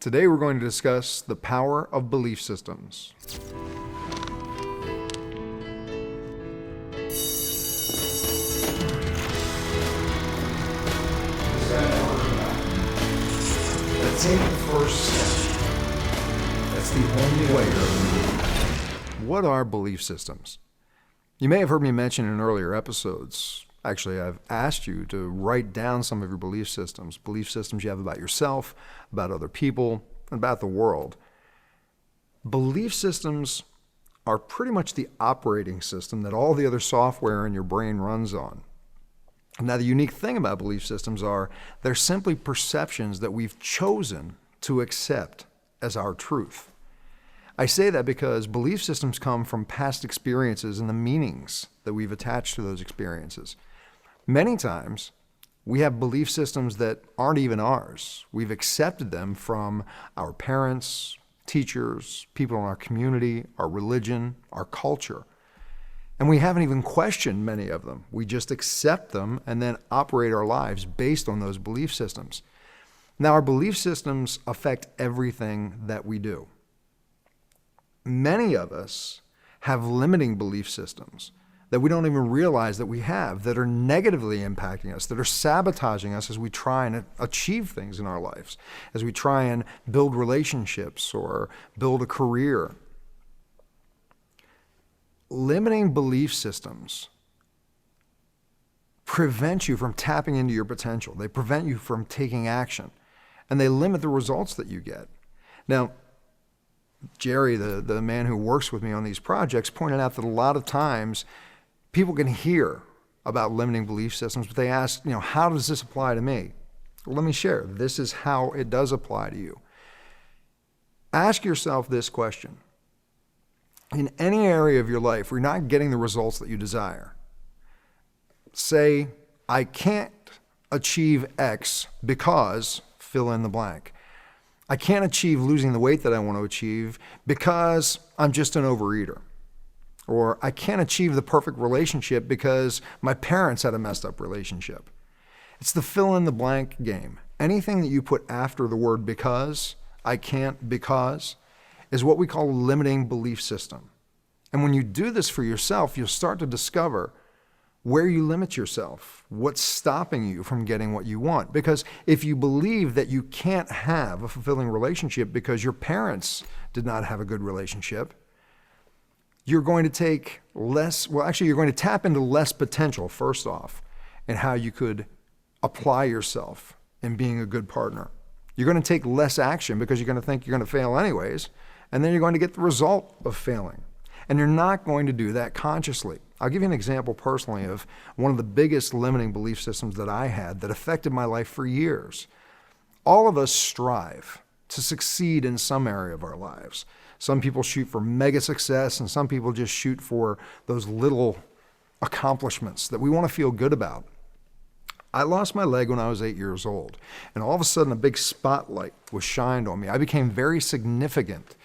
Today we're going to discuss the power of belief systems. Take the first step. That's the only way you're. What are belief systems? You may have heard me mention in earlier episodes. Actually, I've asked you to write down some of your belief systems you have about yourself, about other people, and about the world. Belief systems are pretty much the operating system that all the other software in your brain runs on. Now, the unique thing about belief systems are they're simply perceptions that we've chosen to accept as our truth. I say that because belief systems come from past experiences and the meanings that we've attached to those experiences. Many times, we have belief systems that aren't even ours. We've accepted them from our parents, teachers, people in our community, our religion, our culture. And we haven't even questioned many of them. We just accept them and then operate our lives based on those belief systems. Now, our belief systems affect everything that we do. Many of us have limiting belief systems that we don't even realize that we have, that are negatively impacting us, that are sabotaging us as we try and achieve things in our lives, as we try and build relationships or build a career. Limiting belief systems prevent you from tapping into your potential. They prevent you from taking action, and they limit the results that you get. Now, Jerry, the man who works with me on these projects, pointed out that a lot of times people can hear about limiting belief systems, but they ask, how does this apply to me? Well, let me share. This is how it does apply to you. Ask yourself this question. In any area of your life where you're not getting the results that you desire, say, I can't achieve X because fill in the blank. I can't achieve losing the weight that I want to achieve because I'm just an overeater. Or I can't achieve the perfect relationship because my parents had a messed up relationship. It's the fill in the blank game. Anything that you put after the word because, I can't because, is what we call a limiting belief system. And when you do this for yourself, you'll start to discover where you limit yourself, what's stopping you from getting what you want. Because if you believe that you can't have a fulfilling relationship because your parents did not have a good relationship, you're going to take you're going to tap into less potential, first off, in how you could apply yourself in being a good partner. You're going to take less action because you're going to think you're going to fail anyways, and then you're going to get the result of failing. And you're not going to do that consciously. I'll give you an example personally of one of the biggest limiting belief systems that I had that affected my life for years. All of us strive to succeed in some area of our lives. Some people shoot for mega success, and some people just shoot for those little accomplishments that we want to feel good about. I lost my leg when I was 8 years old, and all of a sudden a big spotlight was shined on me. I became very significant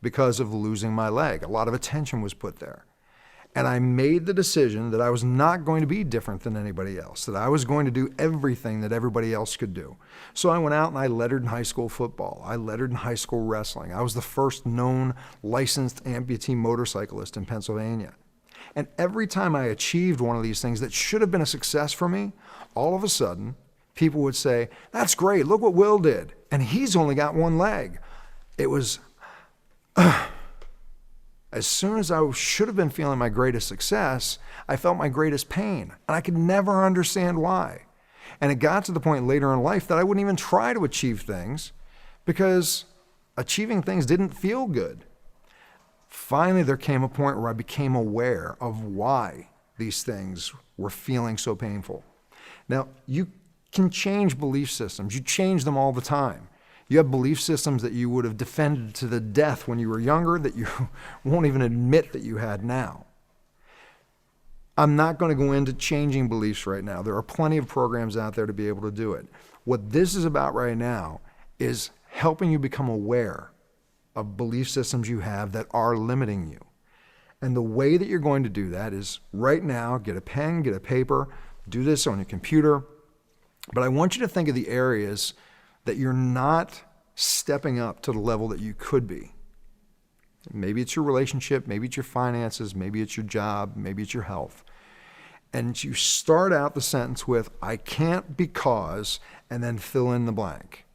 because of losing my leg. A lot of attention was put there. And I made the decision that I was not going to be different than anybody else, that I was going to do everything that everybody else could do. So I went out and I lettered in high school football. I lettered in high school wrestling. I was the first known licensed amputee motorcyclist in Pennsylvania. And every time I achieved one of these things that should have been a success for me, all of a sudden, people would say, that's great, look what Will did. And he's only got one leg. It was, as soon as I should have been feeling my greatest success, I felt my greatest pain. And I could never understand why. And it got to the point later in life that I wouldn't even try to achieve things because achieving things didn't feel good. Finally, there came a point where I became aware of why these things were feeling so painful. Now, you can change belief systems. You change them all the time. You have belief systems that you would have defended to the death when you were younger that you won't even admit that you had now. I'm not going to go into changing beliefs right now. There are plenty of programs out there to be able to do it. What this is about right now is helping you become aware of belief systems you have that are limiting you. And the way that you're going to do that is right now, get a pen, get a paper, do this on your computer. But I want you to think of the areas that you're not stepping up to the level that you could be. Maybe it's your relationship, maybe it's your finances, maybe it's your job, maybe it's your health. And you start out the sentence with, I can't because, and then fill in the blank.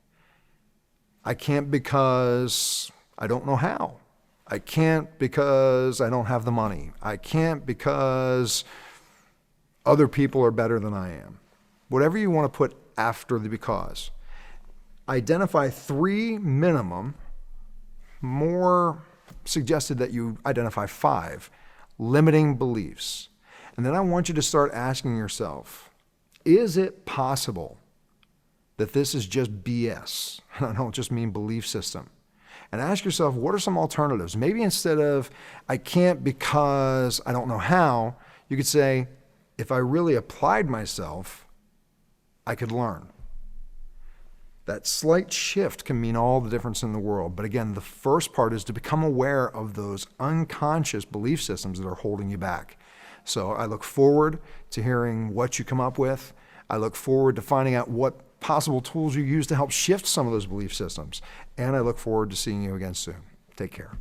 I can't because I don't know how. I can't because I don't have the money. I can't because other people are better than I am. Whatever you want to put after the because. Identify 3 minimum, more suggested that you identify 5 limiting beliefs. And then I want you to start asking yourself, is it possible that this is just BS? I don't just mean belief system. And ask yourself, what are some alternatives? Maybe instead of, I can't because I don't know how, you could say, if I really applied myself, I could learn. That slight shift can mean all the difference in the world. But again, the first part is to become aware of those unconscious belief systems that are holding you back. So I look forward to hearing what you come up with. I look forward to finding out what possible tools you use to help shift some of those belief systems. And I look forward to seeing you again soon. Take care.